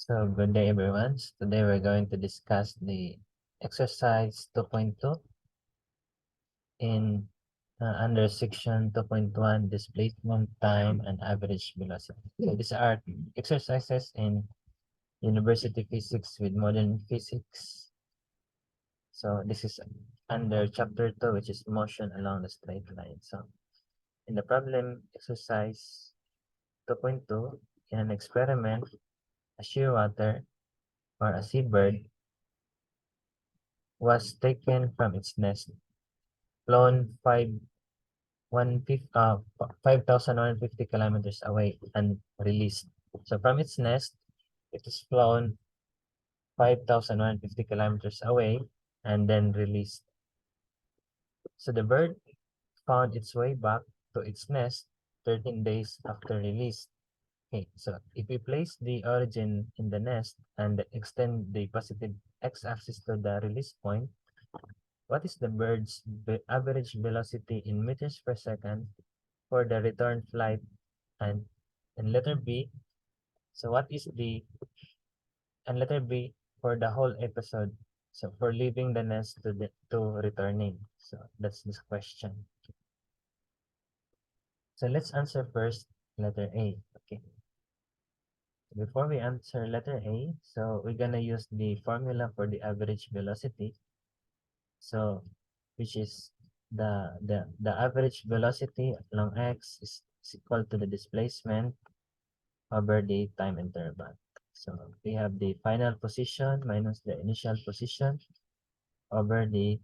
So good day everyone. Today we're going to discuss the exercise 2.2 in under section 2.1 displacement time and average velocity. So these are exercises in university physics with modern physics. So this is under chapter 2, which is motion along the straight line. So in the problem exercise 2.2, in an experiment, a shearwater or a seabird was taken from its nest, flown 5,150 kilometers away, and released. So from its nest, it is flown 5,150 kilometers away and then released. So the bird found its way back to its nest 13 days after release. Okay, so if we place the origin in the nest and extend the positive x-axis to the release point, what is the bird's average velocity in meters per second for the return flight? And letter B, so what is the, and letter B for the whole episode, so for leaving the nest to returning. So that's this question. So let's answer first letter A. Okay, before we answer letter A, so we're gonna use the formula for the average velocity. So which is the average velocity along x is equal to the displacement over the time interval. So we have the final position minus the initial position over the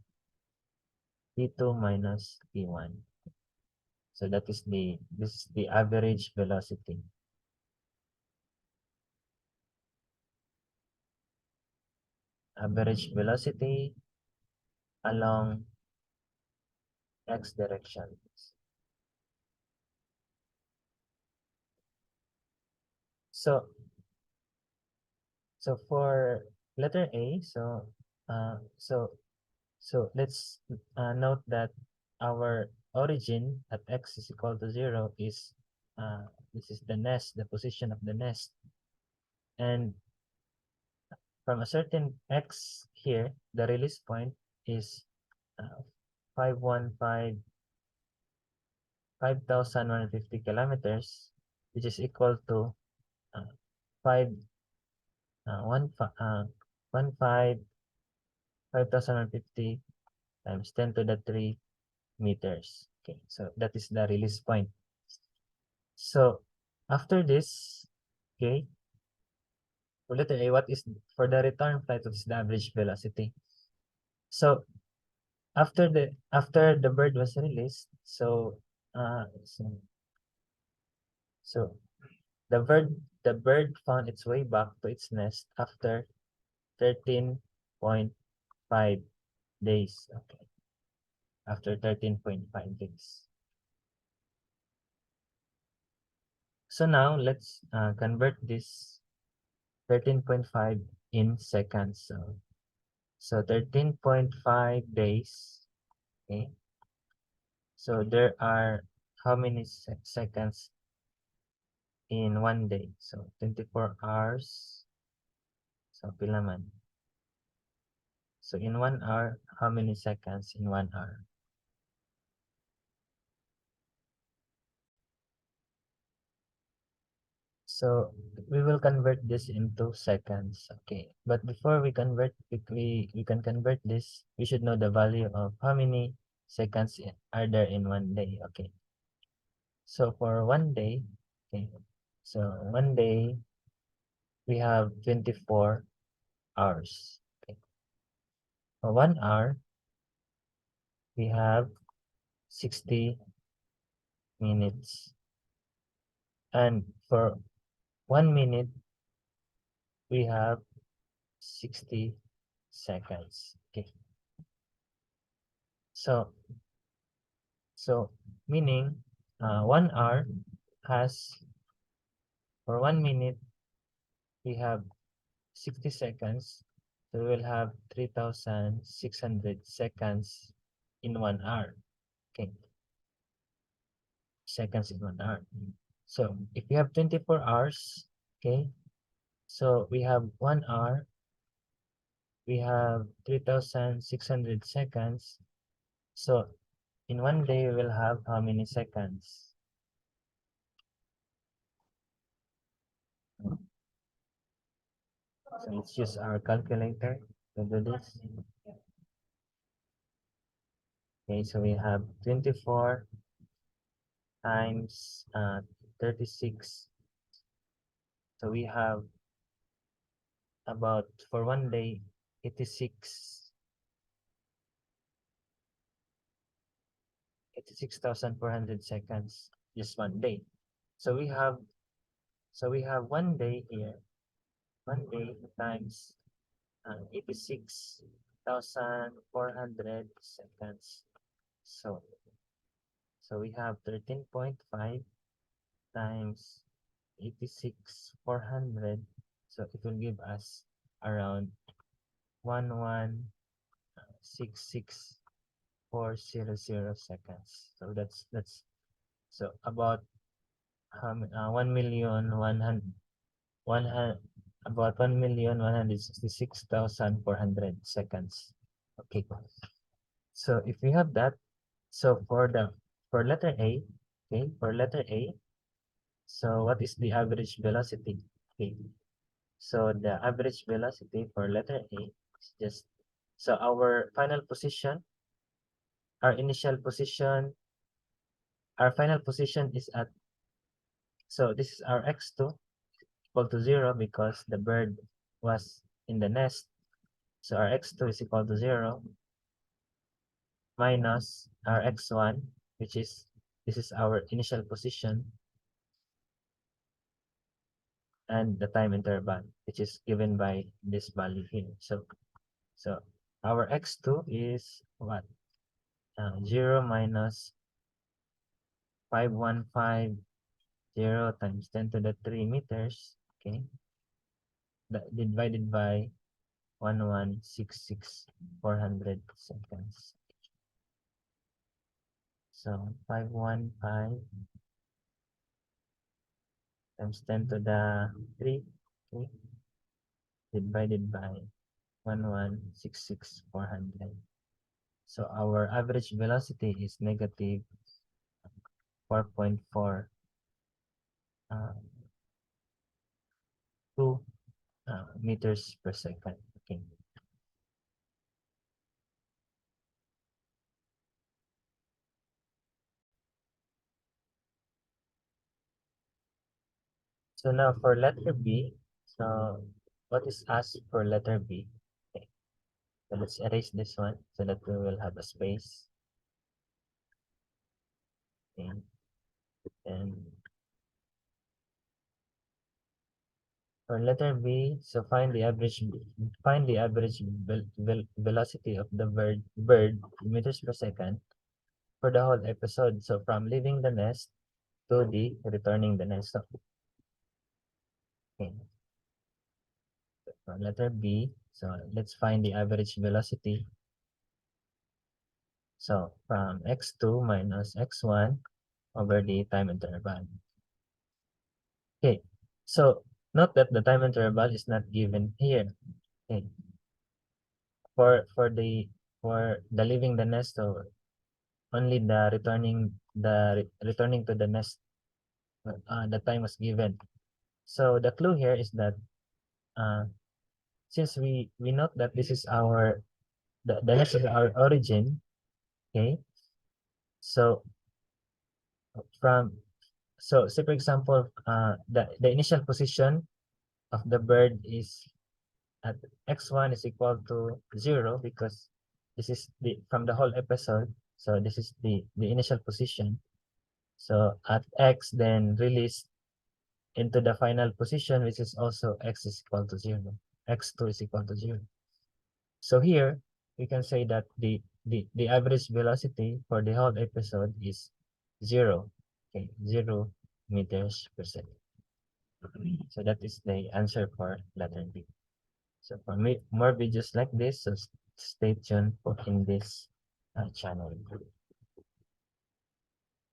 P2 minus P1. So that is this is the average velocity. Average velocity along x direction. So for letter A, uh so let's note that our origin at x is equal to 0 is this is the nest, the position of the nest. And from a certain x here, the release point is uh, 515 5,150 kilometers, which is equal to uh, 5 1 5 5,150 times 10 to the 3 meters. Okay, so that is the release point. So after this, okay, for letter A, what is for the return flight? What is the average velocity? So after the bird was released, uh, so, so the bird found its way back to its nest after 13.5 days. Okay, after 13.5 days. So now let's convert this 13.5 in seconds. So 13.5 days. Okay. So there are how many seconds in one day? So 24 hours. So pila man. So in 1 hour, how many seconds in 1 hour? So we will convert this into seconds. Okay. But before we convert, we can convert this, we should know the value of how many seconds are there in 1 day. Okay. So for 1 day, okay. So 1 day, we have 24 hours. Okay. For 1 hour, we have 60 minutes. And for 1 minute, we have 60 seconds. Okay. So meaning 1 hour has, for 1 minute, we have 60 seconds. So we will have 3,600 seconds in 1 hour. Okay. Seconds in 1 hour. So if you have 24 hours, okay, So we have 1 hour, we have 3,600 seconds. So in one day, we will have how many seconds? So let's use our calculator to do this. Okay, so we have 24 times 36. So we have about, for one day, 86,400 seconds, just one day. So we have one day here, one day times 86,400 seconds. So we have 13.5 times 86,400. So it will give us around 11,66400 seconds. So that's so about 1,100,100 about 1,166,400 seconds. Okay. So if we have that, so for letter A, okay, for letter A, so what is the average velocity? Okay. So the average velocity for letter A is just, so our final position, our initial position, our final position is at, so this is our x2 equal to 0 because the bird was in the nest. So our x2 is equal to 0 minus our x1, which is, this is our initial position, and the time interval, which is given by this value here. So our x2 is what? 0 minus 5150 times 10 to the 3 meters, okay, that divided by 1166,400 seconds. So 515 times 10 to the 3, okay, divided by 1166,400. So our average velocity is negative 4.4 2 meters per second. Okay. So now for letter B, so what is asked for letter B? Okay. So let's erase this one so that we will have a space. Okay. And for letter B, so find the average velocity of the bird meters per second for the whole episode. So from leaving the nest to the returning the nest. So, okay. For letter B, so let's find the average velocity. So from x2 minus x1 over the time interval. Okay, so note that the time interval is not given here. Okay, for the leaving the nest, so only the returning to the nest, the time was given. So the clue here is that since we note that this is our the nest is our origin. Okay, so from so say for example, the initial position of the bird is at x1 is equal to 0 because this is the from the whole episode. So this is the initial position. So at x, then release into the final position, which is also x is equal to 0. x2 is equal to 0. So here we can say that the average velocity for the whole episode is 0. Okay, 0 meters per second. So that is the answer for letter B. So for more videos like this, so stay tuned for in this channel.